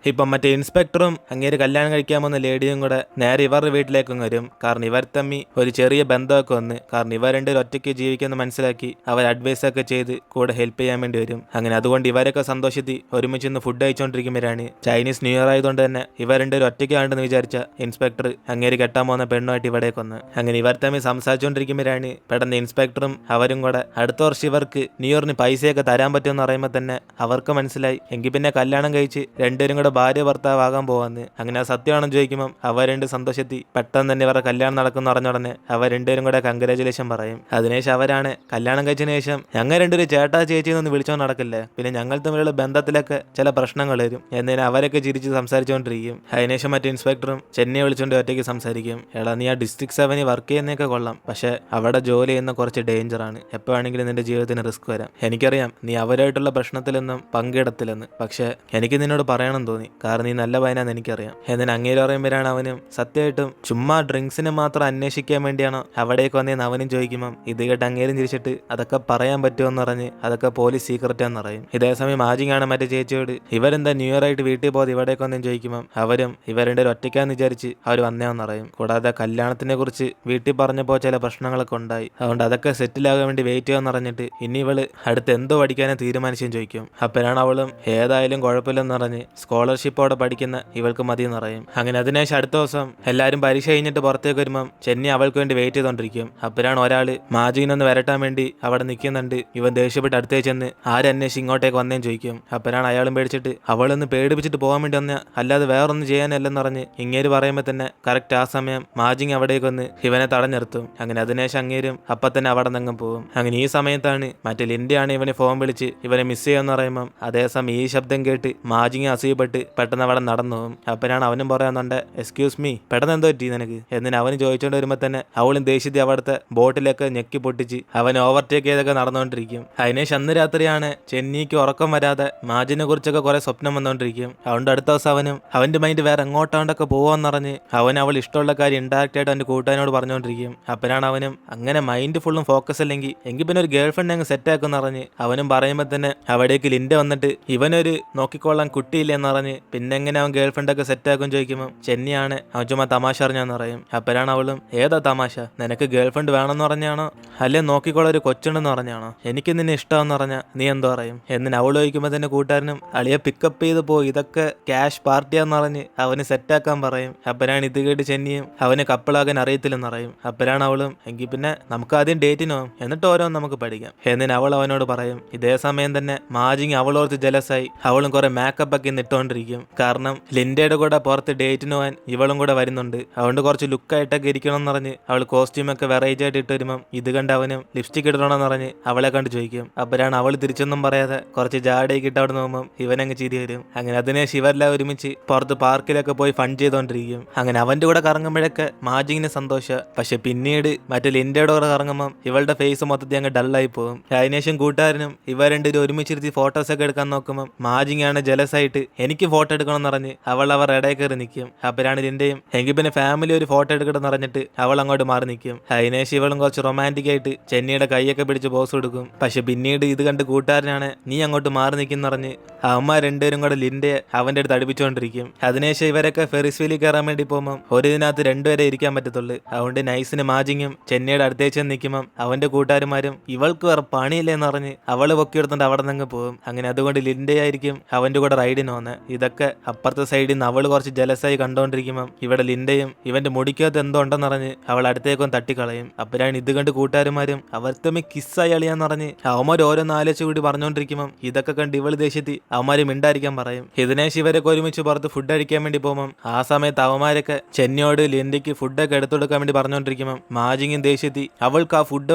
ഇപ്പം മറ്റേ ഇൻസ്പെക്ടറും അങ്ങേര് കല്യാണം കഴിക്കാമെന്ന ലേഡിയും കൂടെ നേരെ ഇവരുടെ വീട്ടിലേക്കും വരും. കാരണം ഇവർ തമ്മി ഒരു ചെറിയ ബന്ധമൊക്കെ വന്ന്, കാരണം ഇവർ രണ്ടുപേരും ഒറ്റയ്ക്ക് ജീവിക്കുമെന്ന് മനസ്സിലാക്കി അവർ അഡ്വൈസ് ഒക്കെ ചെയ്ത് കൂടെ ഹെൽപ്പ് ചെയ്യാൻ വേണ്ടി വരും. അങ്ങനെ അതുകൊണ്ട് ഇവരൊക്കെ സന്തോഷത്തിൽ ഒരുമിച്ച് ഇന്ന് ഫുഡ് കഴിച്ചുകൊണ്ടിരിക്കുമ്പോഴാണ് ചൈനീസ് ന്യൂ ഇയർ ആയതുകൊണ്ട് തന്നെ ഇവർ രണ്ടുപേരും ഒറ്റയ്ക്കാണെന്ന് വിചാരിച്ച ഇൻസ്പെക്ടർ അങ്ങേര് കെട്ടാൻ പോകുന്ന പെണ്ണുമായിട്ട് ഇവിടേക്ക് വന്ന്. അങ്ങനെ ഇവർ തമ്മിൽ സംസാരിച്ചുകൊണ്ടിരിക്കുമ്പോഴാണ് പെട്ടെന്ന് ഇൻസ്പെക്ടറും അവരും കൂടെ അടുത്ത വർഷം ഇവർക്ക് ന്യൂ ഇയറിന് പൈസയൊക്കെ തരാൻ പറ്റുമെന്ന് പറയുമ്പോൾ തന്നെ അവർക്ക് മനസ്സിലായി എങ്കിൽ പിന്നെ കല്യാണം കഴിച്ച് രണ്ടുപേരും കൂടെ ഭാര്യ ഭർത്താവാകാൻ പോവാന്ന്. അങ്ങനെ സത്യമാണെന്ന് ചോദിക്കുമ്പോൾ അവർ രണ്ട് സന്തോഷത്തിൽ പെട്ടെന്ന് തന്നെ ഇവരുടെ കല്യാണം നടക്കുന്ന പറഞ്ഞ ഉടനെ അവർ രണ്ടുപേരും കൂടെ കൺഗ്രാജുലേഷൻ പറയും. അതിനുശേഷം അവരാണ് കല്യാണം കഴിച്ചതിന് ശേഷം ഞങ്ങൾ രണ്ടുപേരും ചേട്ടാ ചേച്ചി എന്നൊന്ന് വിളിച്ചോ നടക്കില്ലേ, പിന്നെ ഞങ്ങൾ തമ്മിലുള്ള ബന്ധത്തിലൊക്കെ ചില പ്രശ്നങ്ങൾ വരും എന്നതിന് അവരൊക്കെ ചിരിച്ച് സംസാരിച്ചുകൊണ്ടിരിക്കും. അതിനുശേഷം മറ്റേ ഇൻസ്പെക്ടറും ചെന്നൈ വിളിച്ചുകൊണ്ട് ഒറ്റയ്ക്ക് സംസാരിക്കും. എടാ നീ ആ ഡിസ്ട്രിക്ട് 7 വർക്ക് ചെയ്യുന്നതൊക്കെ കൊള്ളാം, പക്ഷെ അവിടെ ജോലി ചെയ്യുന്ന കുറച്ച് ഡേഞ്ചറാണ്, എപ്പോഴാണെങ്കിലും നിന്റെ ജീവിതത്തിന് റിസ്ക് വരാം. എനിക്കറിയാം നീ അവരായിട്ടുള്ള പ്രശ്നത്തിലൊന്നും പങ്കിടത്തില്ലെന്ന്, പക്ഷെ എനിക്ക് നിന്നോട് പറയണം തോന്നി, കാരണം നീ നല്ല പയനാന്ന് എനിക്കറിയാം. എന്നിന് അങ്ങേര് പറയുമ്പോഴാണ് അവനും സത്യമായിട്ടും ചുമ്മാ ഡ്രിങ്ക്സിന് മാത്രം അന്വേഷിക്കാൻ വേണ്ടിയാണോ അവിടേക്ക് വന്നേന്ന് അവനും ചോദിക്കുമ്പം ഇത് കേട്ട് അങ്ങേരും തിരിച്ചിട്ട് അതൊക്കെ പറയാൻ പറ്റുമെന്ന് പറഞ്ഞ് അതൊക്കെ പോലീസ് സീക്രറ്റാന്ന് പറയും. ഇതേസമയം ആജിങ്ങാണ് മറ്റേ ചേച്ചിയോട് ഇവരെന്താ ന്യൂ ഇയർ ആയിട്ട് വീട്ടിൽ പോകാതെ ഇവിടേക്ക് വന്നേന്ന് ചോദിക്കുമ്പം അവരും ഇവരുടെ ഒരു ഒറ്റയ്ക്കാന്ന് വിചാരിച്ച് അവർ വന്നേന്ന് പറയും. കൂടാതെ കല്യാണത്തിനെ കുറിച്ച് വീട്ടിൽ പറഞ്ഞപ്പോൾ ചില പ്രശ്നങ്ങളൊക്കെ ഉണ്ടായി, അതുകൊണ്ട് അതൊക്കെ സെറ്റിലാകാൻ വേണ്ടി വെയിറ്റ് ചെയ്യാന്ന് പറഞ്ഞിട്ട് ഇനി ഇവള് അടുത്ത് എന്തോ പഠിക്കാനും തീരുമാനിച്ചെന്ന് ചോദിക്കും. അപ്പോഴാണ് അവളും ഏതായാലും കുഴപ്പമില്ലെന്ന് പറഞ്ഞ് സ്കോളർഷിപ്പോടെ പഠിക്കുന്ന ഇവൾക്ക് മതി എന്ന് പറയും. അങ്ങനെ അതിനുശേഷം അടുത്ത ദിവസം എല്ലാവരും പരീക്ഷ കഴിഞ്ഞിട്ട് പുറത്തേക്ക് വരുമ്പം ചെന്നി അവൾക്ക് വേണ്ടി വെയിറ്റ് ചെയ്തോണ്ടിരിക്കും. അപ്പോഴാണ് ഒരാള് മാജിനൊന്ന് വരട്ടാൻ വേണ്ടി അവിടെ നിൽക്കുന്നുണ്ട്. ഇവൻ ദേഷ്യപ്പെട്ട് അടുത്തേ ചെന്ന് ആരന്വേഷിച്ച് ഇങ്ങോട്ടേക്ക് വന്നേന്ന് ചോദിക്കും. അപ്പോഴാണ് അയാളും പേടിച്ചിട്ട് അവളൊന്ന് പേടിപ്പിച്ചിട്ട് പോകാൻ വേണ്ടി വന്ന, അല്ലാതെ വേറൊന്നും ചെയ്യാനല്ലെന്ന് പറഞ്ഞ് ഇങ്ങേര് പറയുമ്പോൾ തന്നെ കറക്റ്റ് ആ സമയം മാജിങ് അവിടേക്ക് വന്ന് ഇവനെ തടഞ്ഞിർത്തും. അങ്ങനെ അതിനുശേഷം അങ്ങേരും അപ്പം തന്നെ അവിടെ നിന്നും പോകും. അങ്ങനെ ഈ സമയത്താണ് മറ്റേ ലിൻഡയാണ് ഇവനെ ഫോൺ വിളിച്ച് ഇവനെ മിസ് ചെയ്യുമെന്ന് പറയുമ്പം അതേസമയം ഈ ശബ്ദം കേട്ട് മാജിങ് അസൂയപ്പെട്ട് പെട്ടെന്ന് അവിടെ നടന്നു പോകും. അപ്പോഴാണ് അവനും പറയുന്നുണ്ട് എക്സ്ക്യൂസ് മീ, പെട്ടെന്ന് എന്തോ പറ്റി നിനക്ക് എന്നിന് അവന് ചോദിച്ചുകൊണ്ട് വരുമ്പോൾ തന്നെ അവളും ദേഷ്യത്തിൽ അവിടുത്തെ ബോട്ടിലൊക്കെ ഞെക്കി പൊട്ടിച്ച് അവൻ ഓവർടേക്ക് ചെയ്തൊക്കെ നടന്നുകൊണ്ടിരിക്കും. അതിനുശേഷം അന്ന് രാത്രിയാണ് ചെന്നിക്ക് ഉറക്കം വരാതെ മാജിനെ കുറിച്ചൊക്കെ കുറെ സ്വപ്നം വന്നുകൊണ്ടിരിക്കും. അതുകൊണ്ട് അടുത്ത ദിവസം അവന്റെ മൈൻഡ് വേറെ എങ്ങോട്ടാണ്ടൊക്കെ പോവാന്ന് പറഞ്ഞ് അവൻ അവൾ ഇഷ്ടമുള്ള കാര്യം ഇൻഡയറക്റ്റ് ആയിട്ട് അവന്റെ കൂട്ടുകാരനോട് പറഞ്ഞുകൊണ്ടിരിക്കും. അപ്പോഴാണ് അവനും അങ്ങനെ മൈൻഡ് ഫുള്ളും ഫോക്കസ് എങ്കിൽ പിന്നെ ഒരു ഗേൾ ഫ്രണ്ട് അങ്ങ് സെറ്റ് ആക്കുമെന്ന് പറഞ്ഞ് അവനും പറയുമ്പോൾ തന്നെ അവിടേക്ക് ലിൻഡ വന്നിട്ട് ഇവനൊരു നോക്കിക്കൊള്ളാൻ കുട്ടിയില്ല എന്ന് പറഞ്ഞ് പിന്നെ എങ്ങനെ അവൻ ഗേൾ ഫ്രണ്ട് ഒക്കെ സെറ്റ് ആക്കും ചോദിക്കുമ്പോൾ ചെന്നിയാണ് അവൻ ചുമ്മാ തമാശ അറിഞ്ഞാന്ന് പറയും. അപ്പോഴാണ് അവളും ഏതാ തമാശ, നിനക്ക് ഗേൾ ഫ്രണ്ട് വേണമെന്ന് പറഞ്ഞാണോ അല്ലെ നോക്കിക്കോളാൻ ഒരു കൊച്ചുണ്ടെന്ന് പറഞ്ഞാണോ, എനിക്ക് നിന്നെ ഇഷ്ടമെന്ന് പറഞ്ഞാൽ നീ എന്തോ പറയും എന്നിന് അവൾ ചോദിക്കുമ്പോൾ തന്നെ കൂട്ടുകാരനും അളിയെ പിക്കപ്പ് ചെയ്ത് പോയി, ഇതൊക്കെ ക്യാഷ് പാർട്ടിയാന്ന് പറഞ്ഞ് അവന് സെറ്റാക്കാൻ പറയും. അപ്പോഴാണ് ഇത് കേട്ട് ചെന്നിയും അവന് കപ്പിളാകാൻ അറിയത്തില്ലെന്ന് പറയും. അപ്പോഴാണ് അവളും എങ്കിൽ പിന്നെ നമുക്ക് ആദ്യം ഡേറ്റിനോ എന്നിട്ട് ഓരോന്ന് നമുക്ക് പഠിക്കാം എന്നിന് അവൾ അവനോട് പറയും. ഇതേ സമയം തന്നെ മാജിങ് അവളോർത്ത് ജലസായി അവളും കുറെ മേക്കപ്പ് ഒക്കെ ഇട്ടുകൊണ്ടിരിക്കും. കാരണം ലിൻഡയുടെ കൂടെ പുറത്ത് ഡേറ്റിന് പോകാൻ ഇവളും കൂടെ വരുന്നുണ്ട്, അതുകൊണ്ട് കുറച്ച് ലുക്കായിട്ടൊക്കെ ഇരിക്കണം എന്ന് പറഞ്ഞ് അവൾ കോസ്റ്റ്യൂമൊക്കെ വെറൈറ്റി ആയിട്ട് ഇട്ട് വരുമ്പം ഇത് കണ്ട് അവനും ലിപ്സ്റ്റിക് ഇടണമെന്ന് പറഞ്ഞ് അവളെ കണ്ട് ചോദിക്കും. അപ്പോഴാണ് അവൾ തിരിച്ചൊന്നും പറയാതെ കുറച്ച് ജാടയൊക്കെ ഇട്ട് അവിടെ നോക്കുമ്പോൾ ഇവനങ്ങ് ചിരി വരും. അങ്ങനെ അതിനെ ശിവരെല്ലാം ഒരുമിച്ച് പുറത്ത് പാർക്കിലൊക്കെ പോയി ഫൺ ചെയ്തോണ്ടിരിക്കും. അങ്ങനെ അവന്റെ കൂടെ കറങ്ങുമ്പോഴൊക്കെ മാജിങ്ങിന് സന്തോഷം, പക്ഷെ പിന്നീട് മറ്റേ ലിൻഡയുടെ കൂടെ കറങ്ങുമ്പോൾ ഇവളുടെ ഫേസ് മൊത്തത്തിൽ അങ്ങ് ഡള്ളായി പോകും. അതിനുശേഷം കൂട്ടുകാരനും ഇവ രണ്ടുപേരും ഒരുമിച്ചിരുത്തി ഫോട്ടോസ് ഒക്കെ എടുക്കാൻ നോക്കുമ്പോൾ മാജിങ്ങാണ് ജലസായിട്ട് എനിക്ക് ഫോട്ടോ എടുക്കണം എന്ന് പറഞ്ഞ് അവൾ അവർ ഇടയിൽ കയറി നിൽക്കും. അപ്പോഴാണ് ലിൻഡയും എങ്കിൽ പിന്നെ ഫാമിലി ഒരു ഫോട്ടോ എടുക്കണം എന്ന് പറഞ്ഞിട്ട് അവൾ അങ്ങോട്ട് മാറി നിൽക്കും. അതിനുശേഷം ഇവളും കുറച്ച് റൊമാൻറ്റിക് ആയിട്ട് ചെന്നിയുടെ കൈയൊക്കെ പിടിച്ച് ബോസ് കൊടുക്കും. പക്ഷെ പിന്നീട് ഇത് കണ്ട് കൂട്ടുകാരനാണ് നീ അങ്ങോട്ട് മാറി നിൽക്കുന്ന പറഞ്ഞ് അവന്മാർ രണ്ടുപേരും കൂടെ ലിൻഡയെ അവന്റെ അടുത്ത് അടുപ്പിച്ചുകൊണ്ടിരിക്കും. അതിനുശേഷം ഇവരൊക്കെ ഫെറിസ് വീലിൽ കയറാൻ വേണ്ടി പോകുമ്പോൾ ഒരു ഇതിനകത്ത് രണ്ടുപേരെ ഇരിക്കാൻ പറ്റത്തുള്ളൂ. അതുകൊണ്ട് നൈസിന് മാജിങ്ങും ചെന്നൈയുടെ അടുത്തേച്ച് നിൽക്കുമ്പം അവന്റെ കൂട്ടുകാരന്മാരും ഇവൾക്ക് വേറെ പണിയില്ലെന്ന് പറഞ്ഞ് അവള് പൊക്കിയെടുത്തോണ്ട് അവിടെ നിന്ന് പോകും. അങ്ങനെ അതുകൊണ്ട് ലിൻഡയായിരിക്കും അവന്റെ കൂടെ റൈഡിന് വന്ന്. ഇതൊക്കെ അപ്പുറത്തെ സൈഡിൽ നിന്ന് അവള് കുറച്ച് ജലസായി കണ്ടോണ്ടിരിക്കുമ്പം ഇവിടെ ലിൻഡയും ഇവന്റെ മുടിക്കകത്ത് എന്തോ ഉണ്ടെന്ന് പറഞ്ഞ് അവൾ അടുത്തേക്കൊന്ന് തട്ടിക്കളയും. അപ്പോഴാണ് ഇത് കണ്ട് കൂട്ടുകാരന്മാരും അവർ തമ്മിൽ കിസ്സായി അളിയാന്ന് പറഞ്ഞ് അവന്മാർ ഓരോന്ന് ആലോചിച്ച് കൂടി പറഞ്ഞുകൊണ്ടിരിക്കുമ്പം ഇതൊക്കെ കണ്ട് ഇവള് ദേഷ്യത്തിൽ അവന്മാര് മിണ്ടായിരിക്കാൻ പറയും. ഇതിനേശ് ഇവരൊക്കെ ഒരുമിച്ച് പുറത്ത് ഫുഡ് അടിക്കാൻ വേണ്ടി പോകുമ്പം ആ സമയത്ത് അവന്മാരൊക്കെ ചെന്നിയോട് ലിൻഡയ്ക്ക് ഫുഡൊക്കെ എടുത്തു കൊടുക്കാൻ വേണ്ടി പറഞ്ഞുകൊണ്ടിരിക്കുമ്പം മാജിങ്ങും ദേഷ്യത്തിൽ അവൾക്ക് ആ ഫുഡ്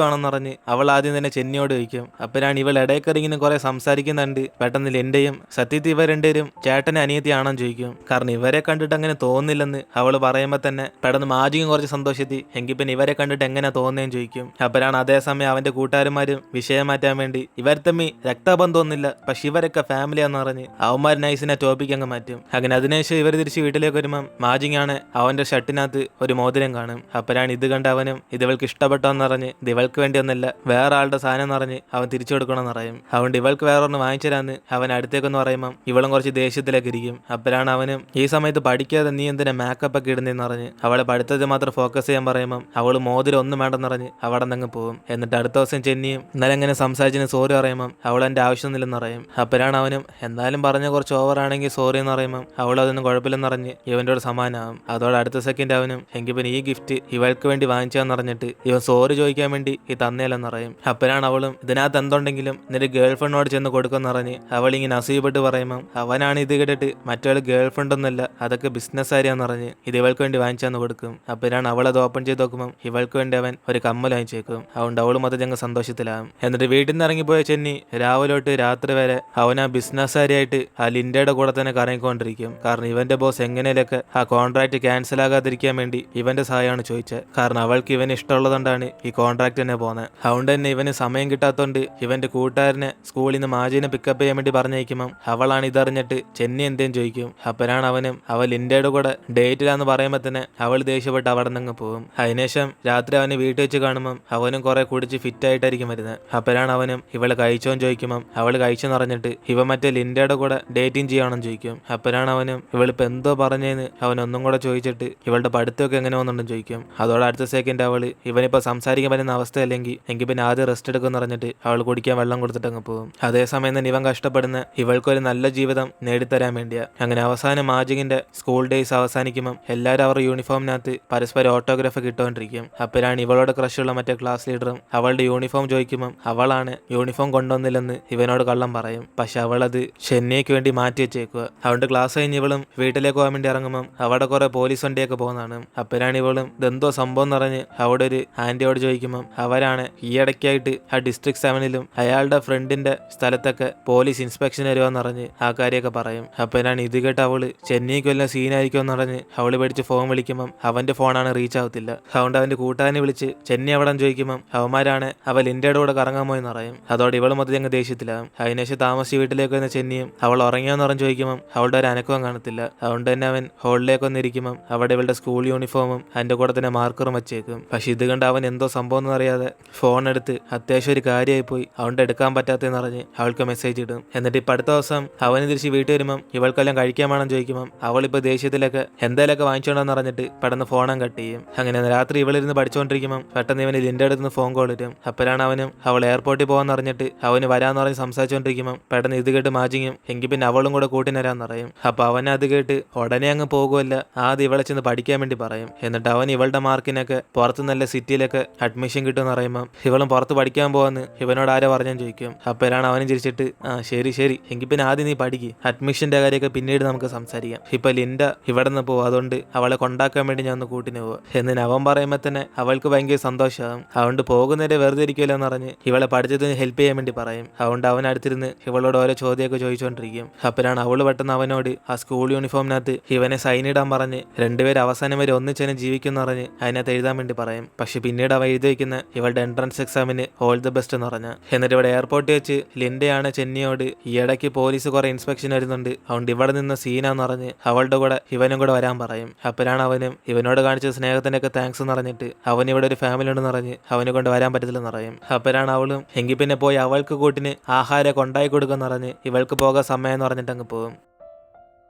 വേണമെന്ന് പറഞ്ഞ് അവൾ ആദ്യം തന്നെ ചെന്നിയോട് ചോദിക്കും. അപ്പോഴാണ് ഇവൾ ഇടയ്ക്കറിങ്ങനെ കുറെ സംസാരിക്കുന്നുണ്ട്. പെട്ടെന്ന് ലിൻഡയും സത്യത്തിൽ ഇവർ രണ്ടുപേരും ചേട്ടനെ അനിയത്തിയാണെന്ന് ചോദിക്കും. കാരണം ഇവരെ കണ്ടിട്ട് അങ്ങനെ തോന്നില്ലെന്ന് അവൾ പറയുമ്പോൾ തന്നെ പെട്ടെന്ന് മാജിങ്ങും കുറച്ച് സന്തോഷത്തിൽ എങ്കിൽ പിന്നെ ഇവരെ കണ്ടിട്ട് എങ്ങനെ തോന്നുന്നതെന്ന് ചോദിക്കും. അപ്പോഴാണ് അതേസമയം അവന്റെ കൂട്ടുകാരന്മാരും വിഷയം മാറ്റാൻ വേണ്ടി ഇവർ തമ്മി രക്തബന്ധമൊന്നുമില്ല, പക്ഷെ ഇവരൊക്കെ ഫാമിലിയാന്ന് പറഞ്ഞ് അവന്മാർ നൈസിനെ ടോപ്പിക്ക് അങ്ങ് മാറ്റും. അങ്ങനെ അതിനുശേഷം ഇവർ തിരിച്ച് വീട്ടിലേക്ക് വരുമ്പം മാജിങ് ആണ് അവന്റെ ഷർട്ടിനകത്ത് ഒരു മോതിരം കാണും. അപ്പോഴാണ് ഇത് കണ്ട് അവനും ഇത് ഇവൾക്ക് ഇഷ്ടപ്പെട്ടോന്ന് പറഞ്ഞ് ഇത് ഇവൾക്ക് വേണ്ടിയൊന്നല്ല വേറെ ആളുടെ സാധനം എന്ന് പറഞ്ഞ് അവൻ തിരിച്ചു കൊടുക്കണമെന്ന് പറയും. അതുകൊണ്ട് ഇവൾക്ക് വേറെ ഒന്ന് വാങ്ങിച്ചു തരാന്ന് അവൻ അടുത്തേക്കെന്ന് പറയുമ്പം ഇവളും കുറച്ച് ദേഷ്യത്തിൽ സീറ്റിലൊക്കെ ഇരിക്കും. അപ്പോഴാണ് അവനും ഈ സമയത്ത് പഠിക്കാതെ നീ എന്തിനാ മേക്കപ്പ് ഒക്കെ ഇടുന്നതെന്ന് പറഞ്ഞ് അവളെ പഠിത്തത്തിൽ മാത്രം ഫോക്കസ് ചെയ്യാൻ പറയുമ്പം അവള് മോതിരം ഒന്നും വേണ്ടെന്ന് പറഞ്ഞ് അവിടെ നിന്ന് പോകും. എന്നിട്ട് അടുത്ത ദിവസം ചെന്നിയും ഇന്നലെ എങ്ങനെ സംസാരിച്ചതിന് സോറി പറയുമ്പം അവൾ എൻ്റെ ആവശ്യമൊന്നുമില്ലെന്ന് പറയും. അപ്പോഴാണ് അവനും എന്തായാലും പറഞ്ഞ കുറച്ച് ഓവർ ആണെങ്കിൽ സോറി എന്ന് പറയുമ്പം അവൾ അതൊന്നും കുഴപ്പമില്ലെന്ന് പറഞ്ഞ് ഇവൻ്റെ സമാനാവും. അതോടെ അടുത്ത സെക്കൻഡ് അവനും എങ്കിൽ പിന്നെ ഈ ഗിഫ്റ്റ് ഇവൾക്ക് വേണ്ടി വാങ്ങിച്ചാന്ന് പറഞ്ഞിട്ട് ഇവൻ സോറി ചോദിക്കാൻ വേണ്ടി ഈ തന്നേലെന്ന് പറയും. അപ്പോഴാണ് അവളും ഇതിനകത്ത് എന്തുണ്ടെങ്കിലും നിന്റെ ഗേൾ ഫ്രണ്ടിനോട് ചെന്ന് കൊടുക്കുമെന്ന് പറഞ്ഞ് അവളിങ്ങനെ അസൂയപ്പെട്ട് പറയുമ്പം അവനാണ് ഇത് കേട്ടിട്ട് മറ്റൊരു ഗേൾ ഫ്രണ്ട് ഒന്നുമല്ല, അതൊക്കെ ബിസിനസ് ആര്യാന്ന് പറഞ്ഞ് ഇത് ഇവൾക്ക് വേണ്ടി വാങ്ങിച്ചാന്ന് കൊടുക്കും. അപ്പോഴാണ് അവൾ അത് ഓപ്പൺ ചെയ്ത് നോക്കുമ്പോൾ ഇവൾക്ക് വേണ്ടി അവൻ ഒരു കമ്മൽ വാങ്ങിച്ചേക്കും. അതുകൊണ്ട് അവൾ മൊത്തം ഞങ്ങൾ സന്തോഷത്തിലാകും. എന്നിട്ട് വീട്ടിൽ നിന്ന് ഇറങ്ങിപ്പോയ ചെന്നി രാവിലെ തൊട്ട് രാത്രി വരെ അവൻ ആ ബിസിനസ്സുകാരിയായിട്ട് ആ ലിൻഡയുടെ കൂടെ തന്നെ കറങ്ങിക്കൊണ്ടിരിക്കും. കാരണം ഇവന്റെ ബോസ് എങ്ങനെയൊക്കെ ആ കോൺട്രാക്ട് ക്യാൻസൽ ആകാതിരിക്കാൻ വേണ്ടി ഇവന്റെ സഹായമാണ് ചോദിച്ചത്. കാരണം അവൾക്ക് ഇവന് ഇഷ്ടമുള്ളതുകൊണ്ടാണ് ഈ കോൺട്രാക്ട് തന്നെ പോകുന്നത്. അതുകൊണ്ട് തന്നെ ഇവന് സമയം കിട്ടാത്തതുകൊണ്ട് ഇവന്റെ കൂട്ടുകാരനെ സ്കൂളിൽ നിന്ന് മാജിനെ പിക്കപ്പ് ചെയ്യാൻ വേണ്ടി പറഞ്ഞേക്കുമ്പം അവളാണ് ഇതറിഞ്ഞിട്ട് ചെന്നി എന്തേലും ചോദിക്കും. അപ്പോഴാണ് അവനും അവൾ ലിൻഡയുടെ കൂടെ ഡേറ്റിലാന്ന് പറയുമ്പോൾ തന്നെ അവൾ ദേഷ്യപ്പെട്ട് അവിടെ നിന്ന് പോകും. അതിനുശേഷം രാത്രി അവന് വീട്ടിൽ വെച്ച് കാണുമ്പം അവനും കുറെ കുടിച്ച് ഫിറ്റ് ആയിട്ടായിരിക്കും വരുന്നത്. അപ്പോഴാണ് അവനും ഇവള് കഴിച്ചോന്ന് ചോദിക്കുമ്പം അവൾ കഴിച്ചെന്ന് പറഞ്ഞിട്ട് ഇവ മറ്റേ ലിൻഡയുടെ കൂടെ ഡേറ്റിംഗ് ചെയ്യണമെന്ന് ചോദിക്കും. അപ്പോഴാണ് അവനും ഇവളിപ്പോൾ എന്തോ പറഞ്ഞതെന്ന് അവൻ ഒന്നും കൂടെ ചോദിച്ചിട്ട് ഇവളുടെ പഠിത്തമൊക്കെ എങ്ങനെ വന്നുണ്ടെന്ന് ചോദിക്കും. അതോടെ അടുത്ത സെക്കൻഡ് അവള് ഇവനിപ്പോൾ സംസാരിക്കാൻ പറ്റുന്ന അവസ്ഥയല്ലെങ്കിൽ എങ്കിൽ പിന്നെ ആദ്യം റെസ്റ്റ് എടുക്കുമെന്ന് പറഞ്ഞിട്ട് അവൾ കുടിക്കാൻ വെള്ളം കൊടുത്തിട്ട് അങ്ങ് പോകും. അതേസമയം തന്നെ ഇവൻ കഷ്ടപ്പെടുന്ന ഇവൾക്കൊരു നല്ല ജീവിതം നേടിത്തരാൻ വേണ്ടിയാ. അങ്ങനെ അവസാനം മാജികിന്റെ സ്കൂൾ ഡേയ്സ് അവസാനിക്കുമ്പം എല്ലാവരും അവരുടെ യൂണിഫോമിനകത്ത് പരസ്പരം ഓട്ടോഗ്രാഫ് കിട്ടുകൊണ്ടിരിക്കും. അപ്പോഴാണ് ഇവളോട് ക്രഷുള്ള മറ്റേ ക്ലാസ് ലീഡറും അവളുടെ യൂണിഫോം ചോദിക്കുമ്പം അവളാണ് യൂണിഫോം കൊണ്ടുവന്നില്ലെന്ന് ഇവനോട് കള്ളം പറയും. പക്ഷെ അവളത് ഷെന്നിയയ്ക്ക് വേണ്ടി മാറ്റി വെച്ചേക്കുക. അതുകൊണ്ട് ക്ലാസ് കഴിഞ്ഞ് ഇവളും വീട്ടിലേക്ക് പോകാൻ വേണ്ടി ഇറങ്ങുമ്പം അവിടെ കുറെ പോലീസ് വണ്ടിയൊക്കെ പോകുന്നതാണ്. അപ്പോഴാണ് ഇവളും ഇതെന്തോ സംഭവം എന്ന് പറഞ്ഞ് അവിടെ ഒരു ആന്റിയോട് ചോദിക്കുമ്പം അവരാണ് ഈയിടയ്ക്കായിട്ട് ആ ഡിസ്ട്രിക്ട് 7-ലും അയാളുടെ ഫ്രണ്ടിന്റെ സ്ഥലത്തൊക്കെ പോലീസ് ഇൻസ്പെക്ഷൻ വരുവാന്ന് പറഞ്ഞ് ആ കാര്യമൊക്കെ പറയും. അപ്പോഴാണ് ഇത് കേട്ട് അവള് ചെന്നൈക്ക് വല്ല സീനായിരിക്കും എന്ന് പറഞ്ഞ് അവള് പേടിച്ച് ഫോൺ വിളിക്കുമ്പം അവന്റെ ഫോണാണ് റീച്ച് ആവത്തില്ല. അതുകൊണ്ട് അവന്റെ കൂട്ടുകാരനെ വിളിച്ച് ചെന്നൈ അവിടെ ചോദിക്കുമ്പം അവന്മാരാണ് അവൾ ഇന്ത്യയുടെ കൂടെ കറങ്ങാൻ പോയെന്ന് പറയും. അതോടെ ഇവള് മൊത്തം ഞങ്ങൾ ദേഷ്യത്തിലാകും. അതിനുശേഷം താമസിച്ച് വീട്ടിലേക്ക് വന്ന ചെന്നിയും അവൾ ഉറങ്ങിയോന്ന് പറഞ്ഞ് ചോദിക്കുമ്പം അവളുടെ ഒരു അനക്കവും കാണത്തില്ല. അതുകൊണ്ട് തന്നെ അവൻ ഹോളിലേക്ക് വന്നിരിക്കുമ്പം അവിടെ ഇവളുടെ സ്കൂൾ യൂണിഫോമും അതിന്റെ കൂടെ തന്നെ മാർക്കറും വെച്ചേക്കും. പക്ഷെ ഇത് കണ്ട് അവൻ എന്തോ സംഭവം എന്ന് അറിയാതെ ഫോൺ എടുത്ത് അത്യാവശ്യം ഒരു കാര്യമായി പോയി അതുകൊണ്ട് എടുക്കാൻ പറ്റാത്തെന്ന് പറഞ്ഞ് അവൾക്ക് മെസ്സേജ് ഇടും. എന്നിട്ട് ഇപ്പം അടുത്ത ദിവസം അവന് തിരിച്ച് വീട്ടിൽ വരുമ്പം ഇവൾക്കെല്ലാം കഴിക്കാൻ വേണം ചോദിക്കുമ്പം അവളിപ്പോൾ ദേഷ്യത്തിലൊക്കെ എന്തായാലൊക്കെ വാങ്ങിച്ചോണ്ടെന്ന് പറഞ്ഞിട്ട് പെട്ടെന്ന് ഫോണും കട്ട് ചെയ്യും. അങ്ങനെ രാത്രി ഇവളിരുന്ന് പഠിച്ചുകൊണ്ടിരിക്കുമ്പം പെട്ടെന്ന് ഇവന് ലിൻ്റെ അടുത്ത് നിന്ന് ഫോൺ കോൾ വരും. അപ്പോഴാണ് അവനും അവൾ എയർപോർട്ടിൽ പോകാന്ന് പറഞ്ഞിട്ട് അവന് വരാന്ന് പറഞ്ഞ് സംസാരിച്ചുകൊണ്ടിരിക്കുമ്പം പെട്ടെന്ന് ഇത് കേട്ട് മാജിങ്ങും എങ്കിൽ പിന്നെ അവളും കൂടെ കൂട്ടിന് വരാന്ന് പറയും. അപ്പൊ അവൻ അത് കേട്ട് ഉടനെ അങ്ങ് പോകുമല്ല, ആദ്യം ഇവളെ ചെന്ന് പഠിക്കാൻ വേണ്ടി പറയും. എന്നിട്ട് അവൻ ഇവളുടെ മാർക്കിനൊക്കെ പുറത്ത് നല്ല സിറ്റിയിലൊക്കെ അഡ്മിഷൻ കിട്ടുമെന്ന് പറയുമ്പം ഇവളും പുറത്ത് പഠിക്കാൻ പോവാന്ന് ഇവനോട് ആരോ പറഞ്ഞെന്ന് ചോദിക്കും. അപ്പോഴാണ് അവനും ചിരിച്ചിട്ട് ശരി ശരി എങ്കിൽ പിന്നെ ആദ്യം നീ പഠിക്ക്, അഡ്മിഷന്റെ കാര്യമൊക്കെ പിന്നീട് നമുക്ക് സംസാരിക്കാം. ഇപ്പൊ ലിൻഡ ഇവിടെ നിന്ന് പോവും, അതുകൊണ്ട് അവളെ കൊണ്ടാക്കാൻ വേണ്ടി ഞാൻ ഒന്ന് കൂട്ടിന് പോവാ എന്ന് അവൻ പറയുമ്പോൾ തന്നെ അവൾക്ക് ഭയങ്കര സന്തോഷമാകും. അതുകൊണ്ട് പോകുന്നവരെ വെറുതെ ഇരിക്കുമല്ലോ എന്ന് പറഞ്ഞ് ഇവളെ പഠിച്ചതിന് ഹെൽപ്പ് ചെയ്യാൻ വേണ്ടി പറയും. അതുകൊണ്ട് അവൻ അടുത്തിരുന്ന് ഇവളോട് ഓരോ ചോദ്യമൊക്കെ ചോദിച്ചുകൊണ്ടിരിക്കും. അപ്പോഴാണ് അവള് പെട്ടെന്ന് അവനോട് ആ സ്കൂൾ യൂണിഫോമിനകത്ത് ഇവനെ സൈൻ ഇടാൻ പറഞ്ഞ് രണ്ടുപേരും അവസാനം വരെ ഒന്നിച്ചെന്നെ ജീവിക്കുന്ന പറഞ്ഞ് അതിനകത്ത് എഴുതാൻ വേണ്ടി പറയും. പക്ഷെ പിന്നീട് അവ എഴുതി വയ്ക്കുന്ന ഇവളുടെ എൻട്രൻസ് എക്സാമിന് ഓൾ ദി ബെസ്റ്റ് എന്ന് പറഞ്ഞ. എന്നിട്ട് ഇവിടെ എയർപോർട്ടിൽ വെച്ച് ലിൻഡയാണ് ചെന്നിയോട് ഈ ഇടയ്ക്ക് പോലീസ് കുറെ ഇൻസ്പെക്ഷൻ വരുന്നുണ്ട്, അതുകൊണ്ട് ഇവിടെ നിന്ന് സീനാന്ന് പറഞ്ഞ് അവളുടെ കൂടെ ഇവനും കൂടെ വരാൻ പറയും. അപ്പോഴാണ് അവനും ഇവനോട് കാണിച്ച സ്നേഹത്തിന്റെ ഒക്കെ താങ്ക്സ് എന്ന് പറഞ്ഞിട്ട് അവൻ ഇവിടെ ഒരു ഫാമിലി ഉണ്ടെന്ന് പറഞ്ഞ് അവനെ കൊണ്ട് വരാൻ പറ്റത്തില്ലെന്ന് പറയും. അപ്പോഴാണ് അവളും എങ്കിൽ പിന്നെ പോയി അവൾക്ക് കൂട്ടിന് ആഹാരം കൊണ്ടായി കൊടുക്കുമെന്ന് പറഞ്ഞ് ഇവൾക്ക് പോകാൻ സമയം എന്ന് പറഞ്ഞിട്ട് അങ്ങ് പോകും.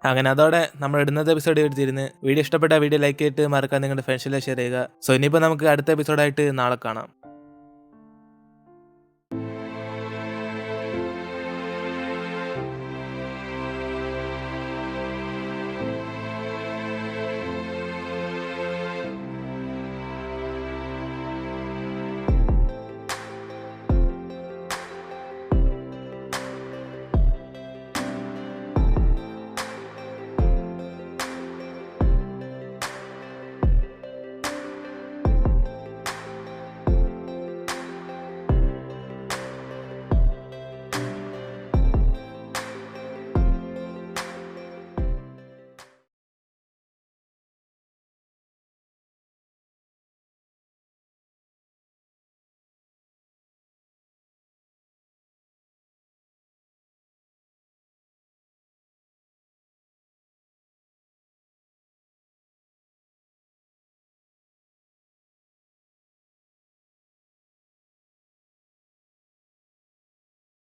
അങ്ങനെ അതോടെ നമ്മൾ ഇടുന്നത് എപ്പിസോഡ് എടുത്തിരുന്ന് വീഡിയോ ഇഷ്ടപ്പെട്ട വീഡിയോ ലൈക്ക് ചെയ്തിട്ട് മറക്കാൻ നിങ്ങളുടെ ഫ്രണ്ട്സിലെ ഷെയർ ചെയ്യുക. സോ ഇനിയിപ്പോൾ നമുക്ക് അടുത്ത എപ്പിസോഡായിട്ട് നാളെ കാണാം.